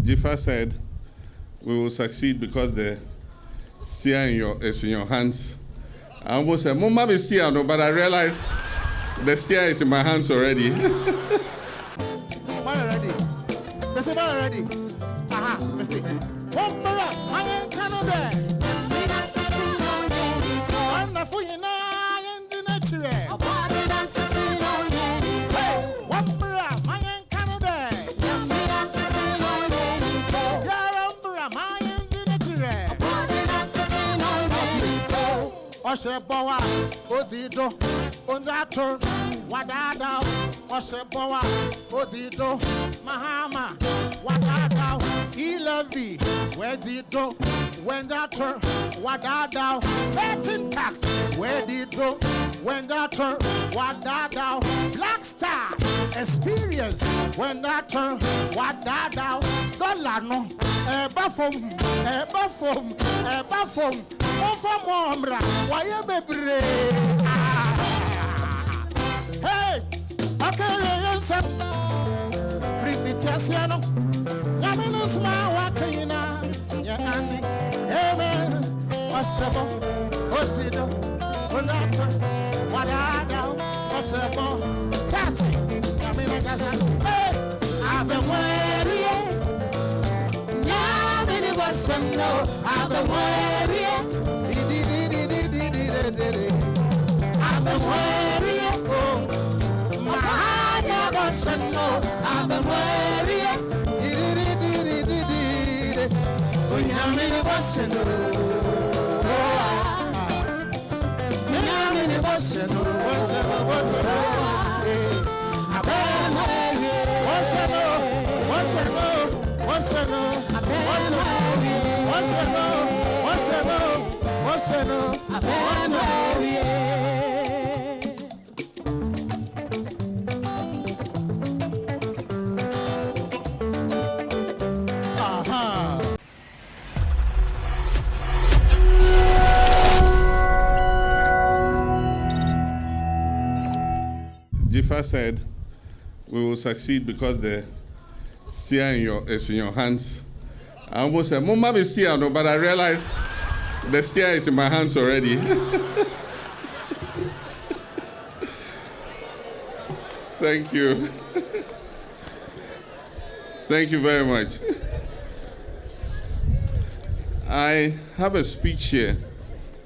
Jifa said, we will succeed because the steer is in your hands. I almost said, Mama be steer, no, but I realized the steer is in my hands already. Why ready? Let's say, why ready? Aha, let's see. One more up, I ain't Canada. Wonderful, you know, I ain't the natural. Hey, one more up, I ain't Canada. Oshebowa, Ozido, Undato, Wadada, Oshebowa, Ozido, Mahama, Wadada, Ilavi, Wezido, Wendato, Wadada, betting tax, Wedido, Wendato, Wadada, Black Star, experience, Wendato, Wadada, Dolano, Ebafum, Ebafum, Ebafum. Why you baby? Hey, okay, yes, free Vitiasiano. Yaminus ma wakina, Yanni, amen. Washabo, Ozido, Unata, Wadada, Washabo, Tati, Yaminasa. Hey, I've been worried. Yamini was no, I've been worried. I've been worried, oh, my heart never said no. I've been worried, oh, Yamini was no, Yamini was no, whatever, I've been worried, what's Jifa said, we will succeed because the steer is in your hands. I almost said, Mama be steer, no, but I realized the steer is in my hands already. Thank you. Thank you very much. I have a speech here,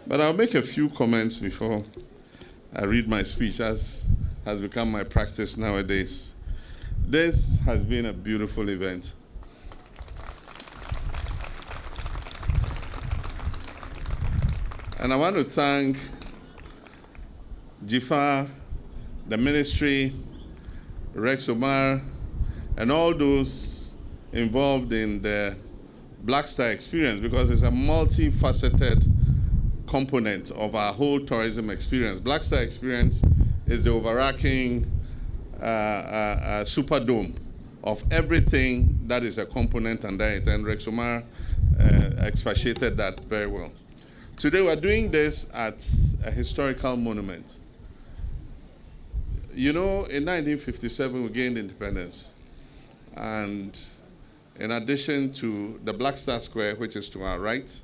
but I'll make a few comments before I read my speech, as has become my practice nowadays. This has been a beautiful event. And I want to thank Jifa, the ministry, Rex Omar, and all those involved in the Black Star experience, because it's a multifaceted component of our whole tourism experience. Black Star experience is the overarching superdome of everything that is a component under it, and Rex Omar expatiated that very well. Today we're doing this at a historical monument. You know, in 1957 we gained independence, and in addition to the Black Star Square, which is to our right,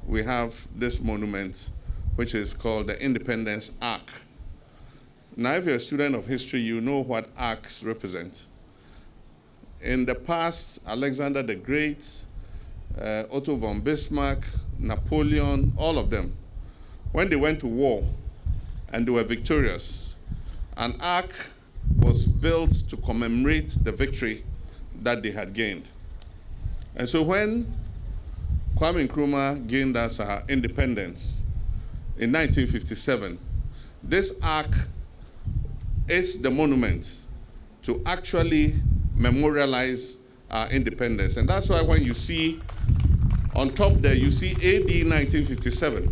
we have this monument which is called the Independence Arch. Now, if you're a student of history, you know what arcs represent. In the past, Alexander the Great, Otto von Bismarck, Napoleon, all of them, when they went to war and they were victorious, an arch was built to commemorate the victory that they had gained. And so when Kwame Nkrumah gained us our independence in 1957, this arch is the monument to actually memorialize our independence. And that's why when you see on top there, you see AD 1957.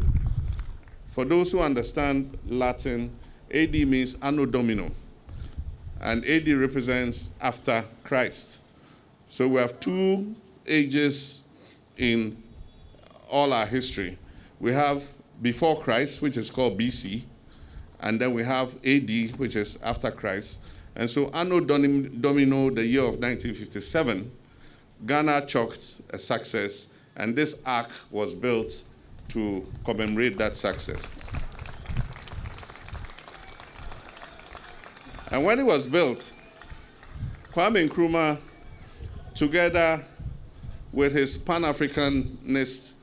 For those who understand Latin, AD means Anno Domino, and AD represents after Christ. So we have two ages in all our history. We have before Christ, which is called BC, and then we have AD, which is after Christ. And so Anno Domino, the year of 1957, Ghana chalked a success, and this ark was built to commemorate that success. And when it was built, Kwame Nkrumah, together with his Pan-Africanist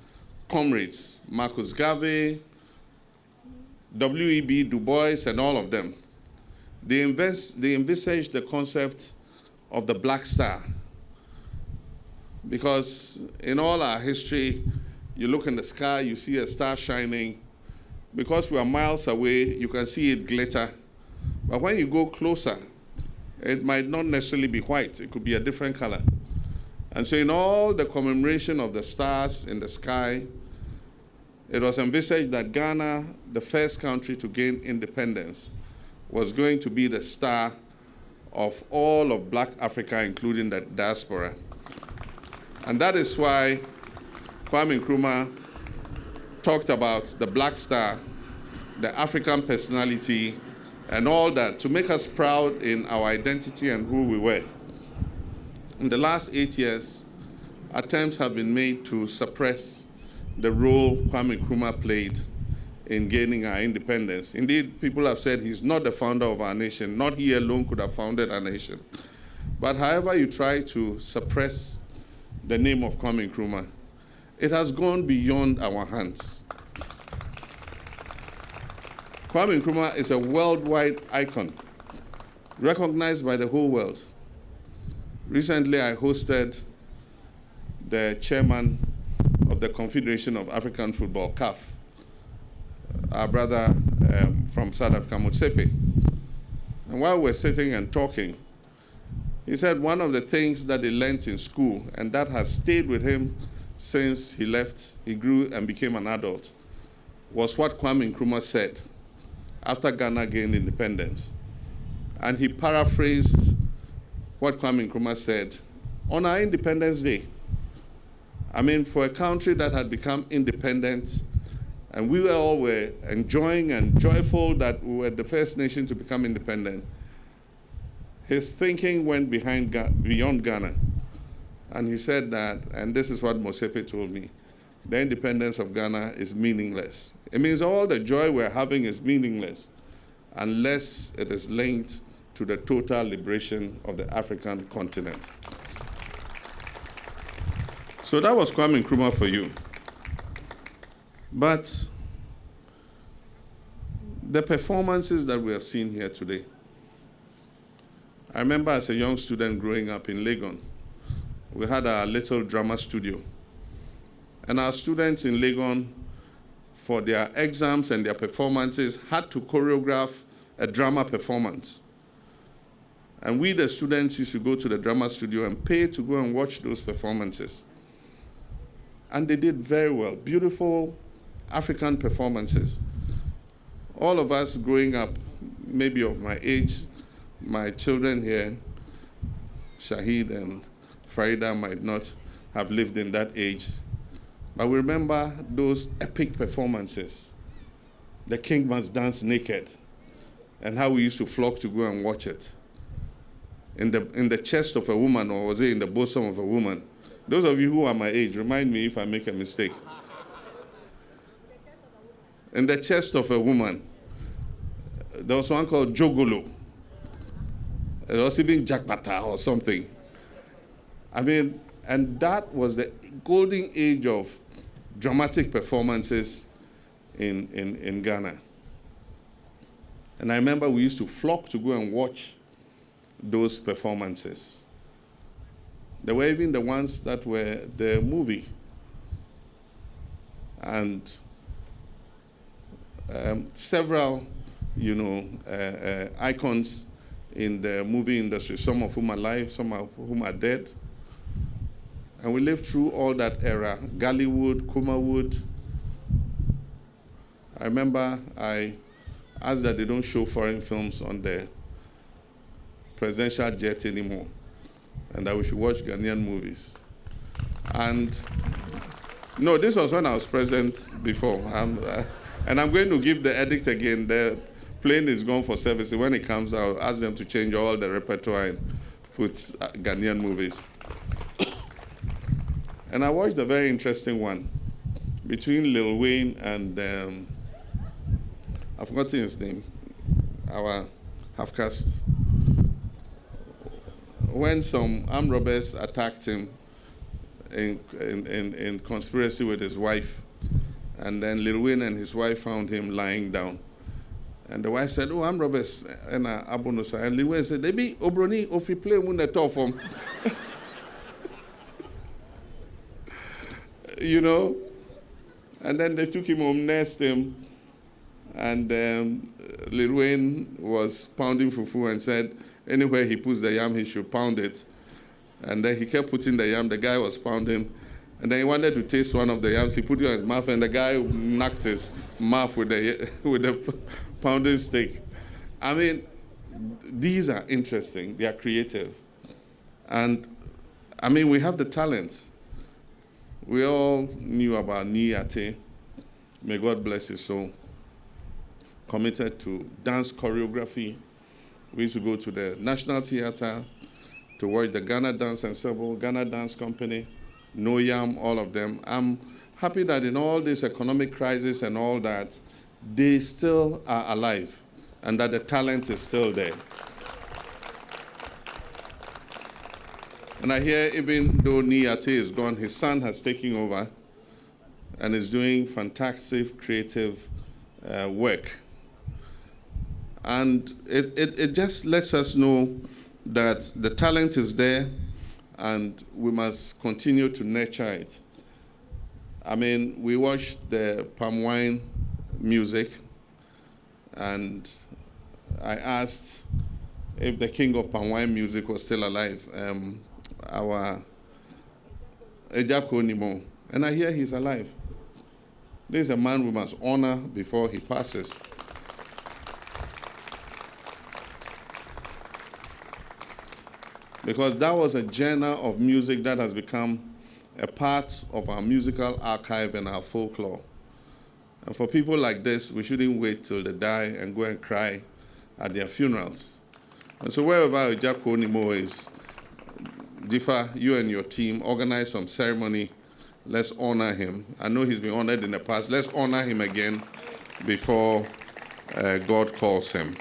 comrades, Marcus Garvey, W.E.B. Du Bois, and all of them, they envisaged the concept of the Black Star. Because in all our history, you look in the sky, you see a star shining. Because we are miles away, you can see it glitter. But when you go closer, it might not necessarily be white. It could be a different color. And so in all the commemoration of the stars in the sky, it was envisaged that Ghana, the first country to gain independence, was going to be the star of all of Black Africa, including the diaspora. And that is why Kwame Nkrumah talked about the Black Star, the African personality, and all that, to make us proud in our identity and who we were. In the last 8 years, attempts have been made to suppress the role Kwame Nkrumah played in gaining our independence. Indeed, people have said he's not the founder of our nation. Not he alone could have founded our nation. But however you try to suppress the name of Kwame Nkrumah, it has gone beyond our hands. Kwame Nkrumah is a worldwide icon, recognized by the whole world. Recently, I hosted the chairman of the Confederation of African Football, CAF, our brother from South Africa, Motsepe. And while we're sitting and talking, he said one of the things that he learned in school, and that has stayed with him since he left, he grew and became an adult, was what Kwame Nkrumah said after Ghana gained independence. And he paraphrased what Kwame Nkrumah said on our Independence Day. I mean, for a country that had become independent, and we all were enjoying and joyful that we were the first nation to become independent, his thinking went beyond Ghana. And he said that, and this is what Motsepe told me, the independence of Ghana is meaningless. It means all the joy we're having is meaningless unless it is linked to the total liberation of the African continent. So that was Kwame Nkrumah for you. But the performances that we have seen here today, I remember as a young student growing up in Legon, we had our little drama studio. And our students in Legon, for their exams and their performances, had to choreograph a drama performance. And we, the students, used to go to the drama studio and pay to go and watch those performances. And they did very well. Beautiful African performances. All of us growing up, maybe of my age, my children here, Shahid and Farida, might not have lived in that age. But we remember those epic performances. The king must dance naked, and how we used to flock to go and watch it. In the chest of a woman, or was it in the bosom of a woman? Those of you who are my age, remind me if I make a mistake. In the chest of a woman. There was one called Jogolo. There was even Jakbata or something. I mean, and that was the golden age of dramatic performances in Ghana. And I remember we used to flock to go and watch those performances. There were even the ones that were the movie. And several, icons in the movie industry, some of whom are alive, some of whom are dead. And we lived through all that era, Gollywood, Kumawood. I remember I asked that they don't show foreign films on the presidential jet anymore, and that we should watch Ghanaian movies. And no, this was when I was president before. And I'm going to give the edict again. The plane is gone for service. When it comes, I'll ask them to change all the repertoire and put Ghanaian movies. And I watched a very interesting one between Lil Wayne and I've forgotten his name, our half-caste. When some armed robbers attacked him in conspiracy with his wife, and then Lil Wayne and his wife found him lying down. And the wife said, "Oh, armed robbers." And Abonosa. And Lil Wayne said, "They be Obroni ofi play mun the top form." You know? And then they took him home, nursed him, and Lil Wayne was pounding fufu and said, anywhere he puts the yam, he should pound it. And then he kept putting the yam, the guy was pounding, and then he wanted to taste one of the yams, he put it in his mouth, and the guy knocked his mouth with the pounding stick. I mean, these are interesting, they are creative. And, I mean, we have the talent. We all knew about Niate. May God bless his soul. Committed to dance choreography. We used to go to the National Theatre to watch the Ghana Dance Ensemble, Ghana Dance Company, No Yam, all of them. I'm happy that in all this economic crisis and all that, they still are alive and that the talent is still there. And I hear even though Niate is gone, his son has taken over and is doing fantastic creative work. And it just lets us know that the talent is there and we must continue to nurture it. I mean, we watched the palm wine music and I asked if the king of palm wine music was still alive. Our Ejako Nimo, and I hear he's alive. This is a man we must honor before he passes. Because that was a genre of music that has become a part of our musical archive and our folklore. And for people like this, we shouldn't wait till they die and go and cry at their funerals. And so wherever Ejako Nimo is, Difa, you and your team organize some ceremony. Let's honor him. I know he's been honored in the past. Let's honor him again before God calls him.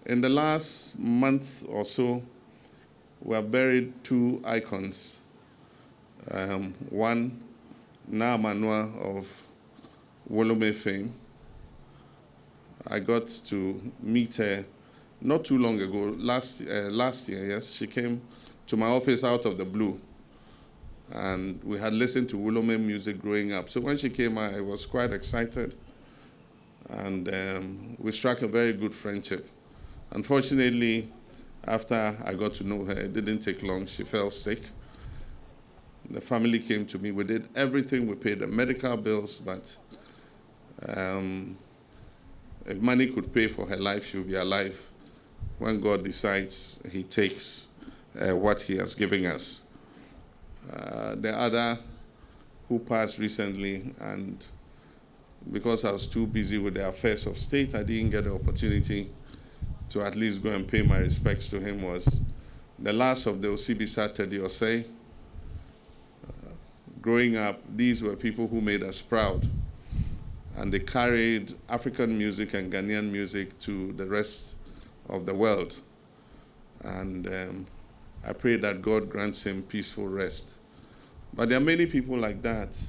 In the last month or so, we have buried two icons. One, Na Manua of Wolome fame. I got to meet her not too long ago, last year, yes. She came to my office out of the blue. And we had listened to Wolome music growing up. So when she came, I was quite excited. And we struck a very good friendship. Unfortunately, after I got to know her, it didn't take long. She fell sick. The family came to me. We did everything. We paid the medical bills, but if money could pay for her life, she would be alive. When God decides, he takes what he has given us. The other who passed recently, and because I was too busy with the affairs of state, I didn't get the opportunity to at least go and pay my respects to him, was the last of the Osibisa Teddy Osei. Growing up, these were people who made us proud. And they carried African music and Ghanaian music to the rest of the world. And I pray that God grants him peaceful rest. But there are many people like that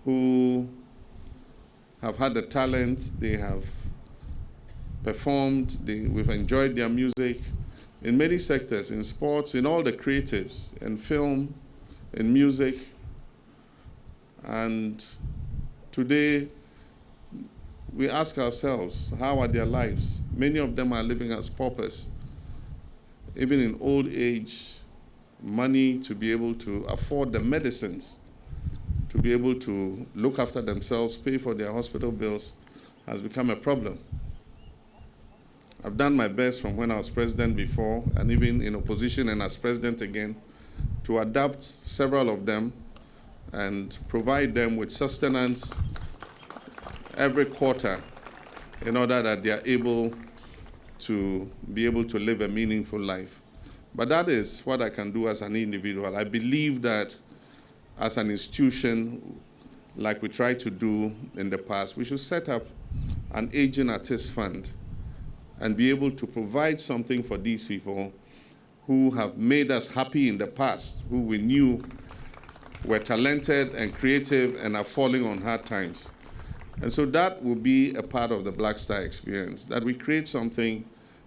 who have had the talent, they have performed, we've enjoyed their music in many sectors, in sports, in all the creatives, in film, in music. And today, we ask ourselves, how are their lives? Many of them are living as paupers. Even in old age, money to be able to afford the medicines, to be able to look after themselves, pay for their hospital bills, has become a problem. I've done my best from when I was president before, and even in opposition and as president again, to adapt several of them and provide them with sustenance every quarter in order that they are able to live a meaningful life. But that is what I can do as an individual. I believe that as an institution, like we tried to do in the past, we should set up an aging artist fund and be able to provide something for these people who have made us happy in the past, who we knew were talented and creative and are falling on hard times. And so that will be a part of the Black Star experience, that we create something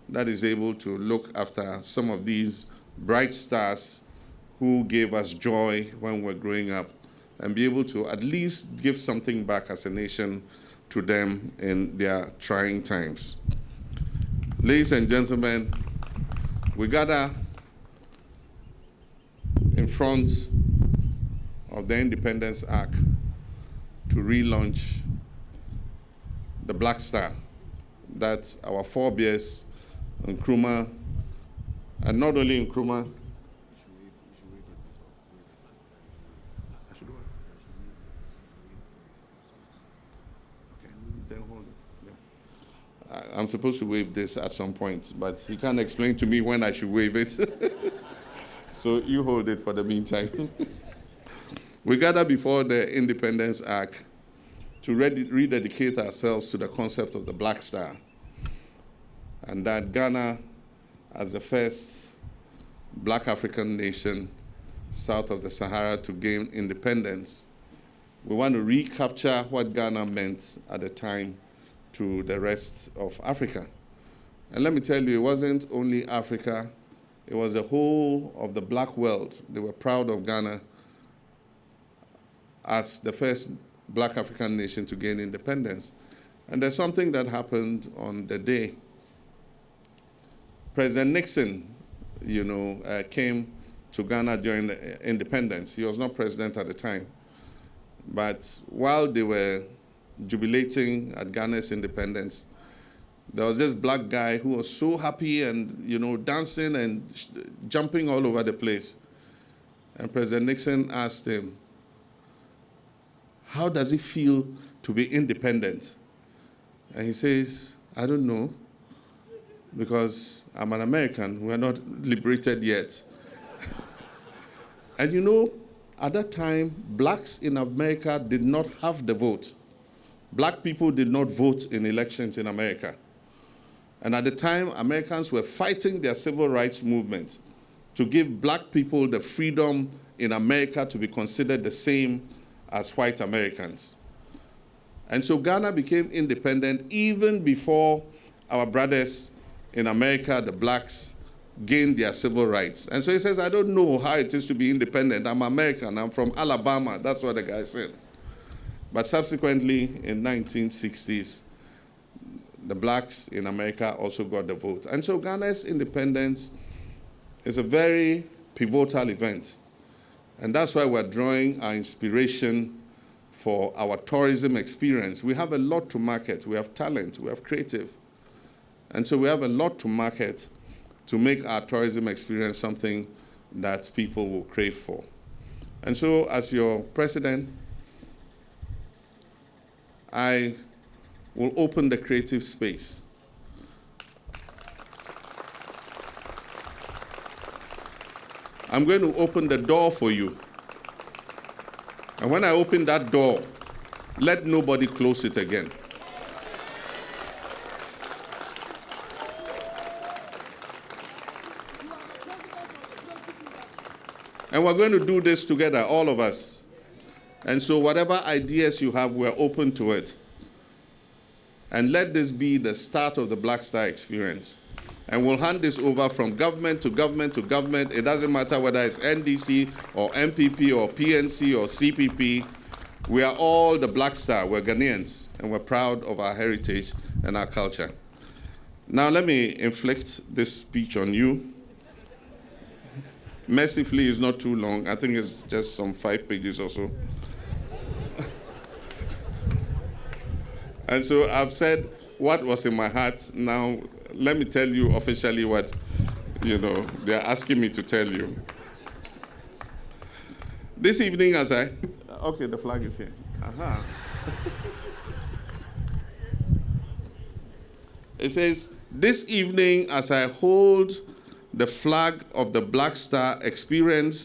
that is able to look after some of these bright stars who gave us joy when we were growing up, and be able to at least give something back as a nation to them in their trying times. Ladies and gentlemen, we gather in front of the Independence Arc to relaunch the Black Star. That's our forebears, Nkrumah, and not only Nkrumah. I'm supposed to wave this at some point, but he can't explain to me when I should wave it. So you hold it for the meantime. We gather before the Independence Arc to rededicate ourselves to the concept of the Black Star, and that Ghana, as the first Black African nation south of the Sahara to gain independence, we want to recapture what Ghana meant at the time to the rest of Africa. And let me tell you, it wasn't only Africa, it was the whole of the black world. They were proud of Ghana as the first Black African nation to gain independence. And there's something that happened on the day. President Nixon, came to Ghana during the independence. He was not president at the time. But while they were jubilating at Ghana's independence, there was this black guy who was so happy and, dancing and jumping all over the place. And President Nixon asked him, how does it feel to be independent? And he says, I don't know, because I'm an American. We're not liberated yet. And at that time, blacks in America did not have the vote. Black people did not vote in elections in America. And at the time, Americans were fighting their civil rights movement to give black people the freedom in America to be considered the same as white Americans. And so Ghana became independent even before our brothers in America, the blacks, gained their civil rights. And so he says, I don't know how it is to be independent. I'm American. I'm from Alabama. That's what the guy said. But subsequently, in 1960s, the blacks in America also got the vote. And so Ghana's independence is a very pivotal event. And that's why we're drawing our inspiration for our tourism experience. We have a lot to market. We have talent. We have creative. And so we have a lot to market to make our tourism experience something that people will crave for. And so as your president, I will open the creative space. I'm going to open the door for you. And when I open that door, let nobody close it again. And we're going to do this together, all of us. And so whatever ideas you have, we're open to it. And let this be the start of the Black Star experience. And we'll hand this over from government to government to government. It doesn't matter whether it's NDC or MPP or PNC or CPP. We are all the Black Star. We're Ghanaians, and we're proud of our heritage and our culture. Now let me inflict this speech on you. Mercifully, it's not too long. I think it's just some 5 pages or so. And so I've said what was in my heart. Now, let me tell you officially what, they're asking me to tell you. This evening okay, the flag is here. Aha. It says, this evening as I hold the flag of the Black Star experience